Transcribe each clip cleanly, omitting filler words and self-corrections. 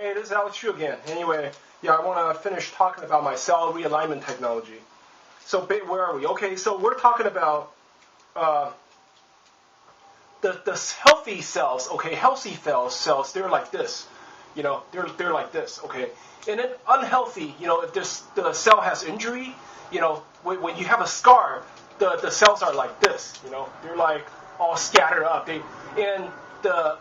Hey, this is Alex Chu again. Anyway, yeah, I want to finish talking about my cell realignment technology. So where are we? Okay, so we're talking about the healthy cells. Okay, healthy cells, they're like this. You know, they're like this. Okay, and then unhealthy. You know, if the cell has injury, you know, when you have a scar, the cells are like this. You know, they're like all scattered up.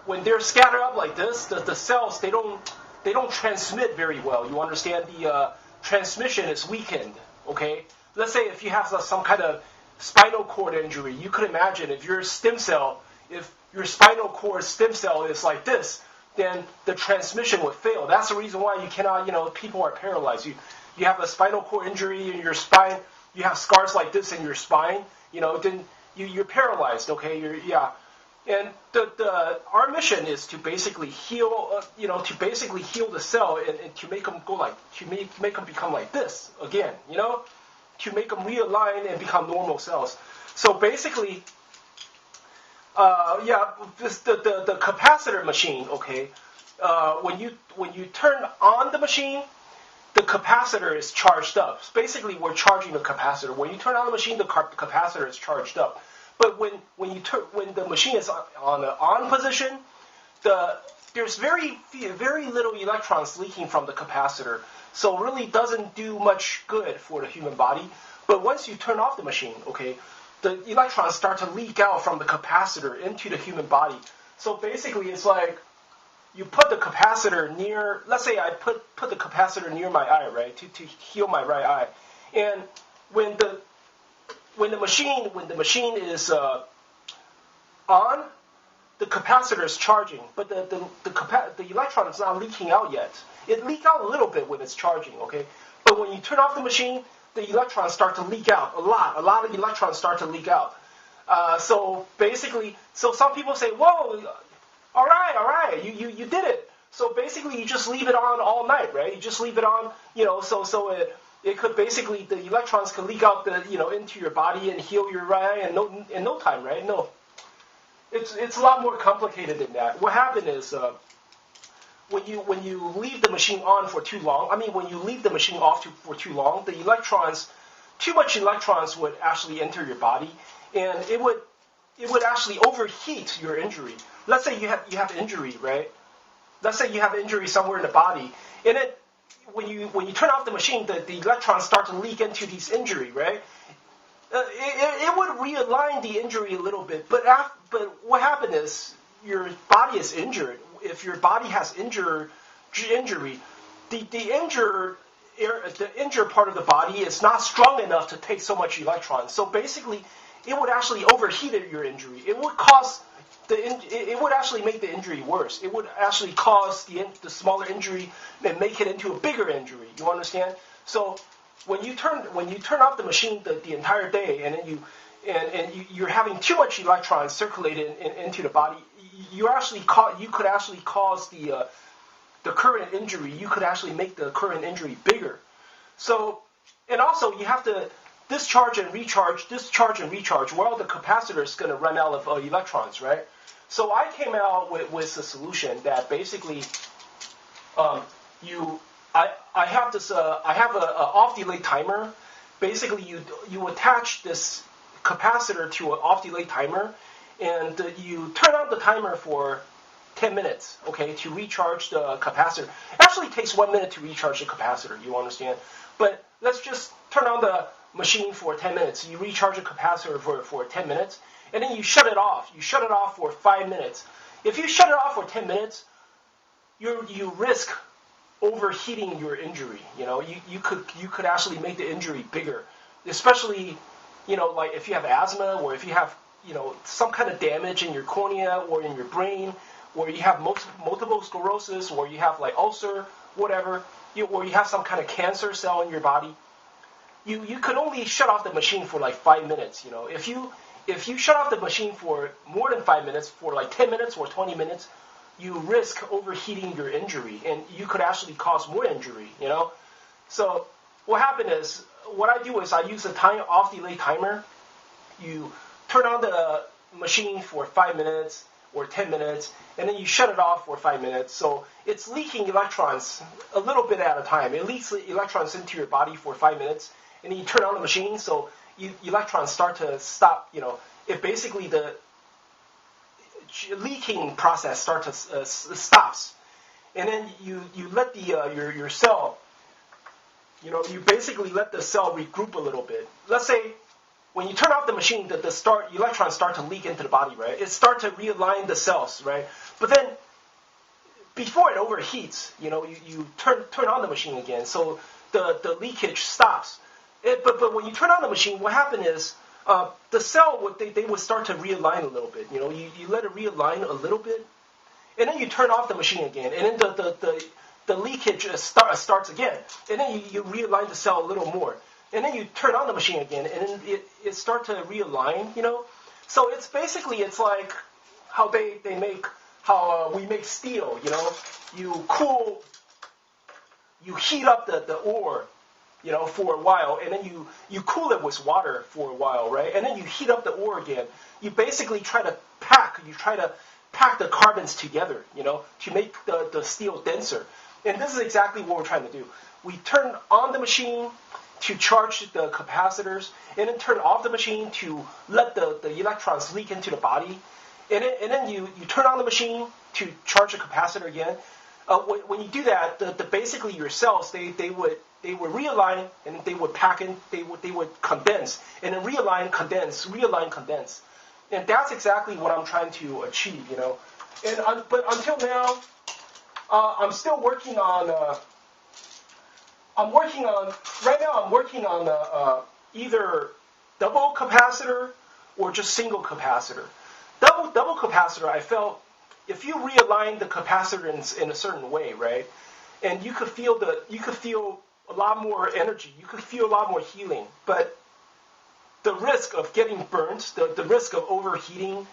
When they're scattered up like this, the cells they don't transmit very well. You understand? The transmission is weakened. Okay, let's say if you have some kind of spinal cord injury, you could imagine if your spinal cord stem cell is like this, then the transmission would fail. That's the reason why you cannot. You know, people are paralyzed. You have a spinal cord injury in your spine. You have scars like this in your spine. You know, then you're paralyzed. Okay, And our mission is to basically heal, to basically heal the cell and to make them make them become like this again, you know, to make them realign and become normal cells. So basically, the capacitor machine, okay, when you turn on the machine, the capacitor is charged up. So basically, we're charging the capacitor. When you turn on the machine, the capacitor is charged up. But when the machine is on the on position, there's very little electrons leaking from the capacitor, so it really doesn't do much good for the human body. But once you turn off the machine, okay, the electrons start to leak out from the capacitor into the human body. So basically, it's like you put the capacitor near. Let's say I put the capacitor near my eye, right, to heal my right eye, and when the machine is on, the capacitor is charging, but the electron is not leaking out yet. It leaks out a little bit when it's charging, okay? But when you turn off the machine, the electrons start to leak out a lot. A lot of electrons start to leak out. So basically, some people say, "Whoa, all right, you did it." So basically, you just leave it on all night, right? You just leave it on, you know, so it could basically, the electrons can leak out into your body and heal your right eye in no time, right? No, it's a lot more complicated than that. What happened is when you leave the machine on for too long, when you leave the machine off for too long, too much electrons would actually enter your body, and it would actually overheat your injury. Let's say you have injury, right? Let's say you have injury somewhere in the body, and when you turn off the machine, the electrons start to leak into these injury, right? It would realign the injury a little bit, but what happened is your body is injured. If your body has injury, the injured part of the body is not strong enough to take so much electrons. So basically, it would actually overheat your injury. It would actually make the injury worse. It would actually cause the smaller injury and make it into a bigger injury. You understand? So when you turn off the machine the entire day, and then you're having too much electrons circulated into the body, you could actually cause the current injury. You could actually make the current injury bigger. So, and also you have to discharge and recharge while the capacitor is going to run out of electrons, right? So I came out with a solution that basically, I have an off delay timer. Basically, you attach this capacitor to an off delay timer, and you turn on the timer for 10 minutes, okay, to recharge the capacitor. It actually takes 1 minute to recharge the capacitor. You understand? But let's just turn on the machine for 10 minutes. You recharge the capacitor for 10 minutes, and then you shut it off. You shut it off for 5 minutes. If you shut it off for 10 minutes, you risk overheating your injury. You know, you could actually make the injury bigger, especially, you know, like if you have asthma, or if you have, you know, some kind of damage in your cornea or in your brain, or you have multiple sclerosis, or you have like ulcer, whatever, or you have some kind of cancer cell in your body. You could only shut off the machine for like 5 minutes. You know, if you shut off the machine for more than 5 minutes, for like 10 minutes or 20 minutes, you risk overheating your injury, and you could actually cause more injury. You know, so what happened is, what I do is I use a off delay timer. You turn on the machine for 5 minutes. or 10 minutes, and then you shut it off for 5 minutes. So it's leaking electrons a little bit at a time. It leaks electrons into your body for 5 minutes, and then you turn on the machine, so electrons start to stop. It basically the leaking process stops, and then you let the your cell, you basically let the cell regroup a little bit. Let's say when you turn off the machine, the electrons start to leak into the body, right? It starts to realign the cells, right? But then before it overheats, you turn on the machine again, so the leakage stops. But when you turn on the machine, what happened is the cell they would start to realign a little bit. You let it realign a little bit, and then you turn off the machine again, and then the leakage starts again, and then you realign the cell a little more, and then you turn on the machine again, and then it starts to realign. So it's like how we make steel. You heat up the ore, for a while, and then you cool it with water for a while, right? And then you heat up the ore again. You basically try to pack the carbons together, to make the steel denser. And this is exactly what we're trying to do. We turn on the machine to charge the capacitors, and then turn off the machine to let the electrons leak into the body. And then you turn on the machine to charge the capacitor again. When you do that, basically your cells they would realign, and they would pack in, they would condense, and then realign, condense, and that's exactly what I'm trying to achieve, but until now, I'm still working on. Right now I'm working on either double capacitor or just single capacitor. Double capacitor, I felt if you realign the capacitors in a certain way, right, and you could feel a lot more energy, you could feel a lot more healing, but the risk of getting burnt, the risk of overheating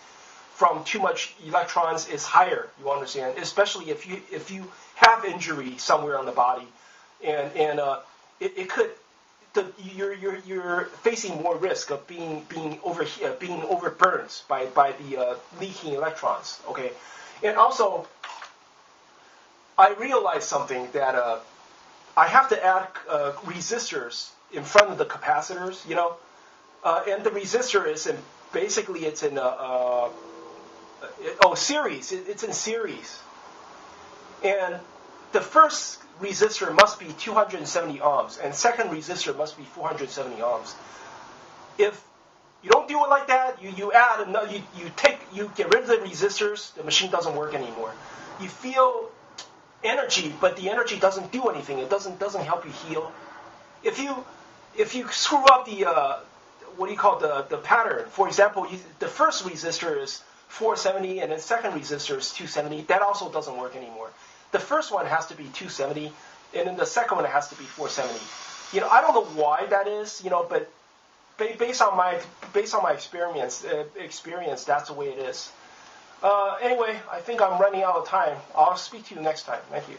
from too much electrons is higher. You understand, especially if you have injury somewhere on the body, and it could. You're facing more risk of being overburned by the leaking electrons. Okay, and also I realized something that I have to add resistors in front of the capacitors, and the resistor is series. It's in series, and the first resistor must be 270 ohms, and second resistor must be 470 ohms. If you don't do it like that, you add another, you get rid of the resistors, the machine doesn't work anymore. You feel energy, but the energy doesn't do anything. It doesn't help you heal. If you screw up the pattern, for example, the first resistor is 470 and the second resistor is 270, that also doesn't work anymore. The first one has to be 270, and then the second one has to be 470. I don't know why that is, but based on my experience, that's the way it is. Anyway, I think I'm running out of time. I'll speak to you next time. Thank you.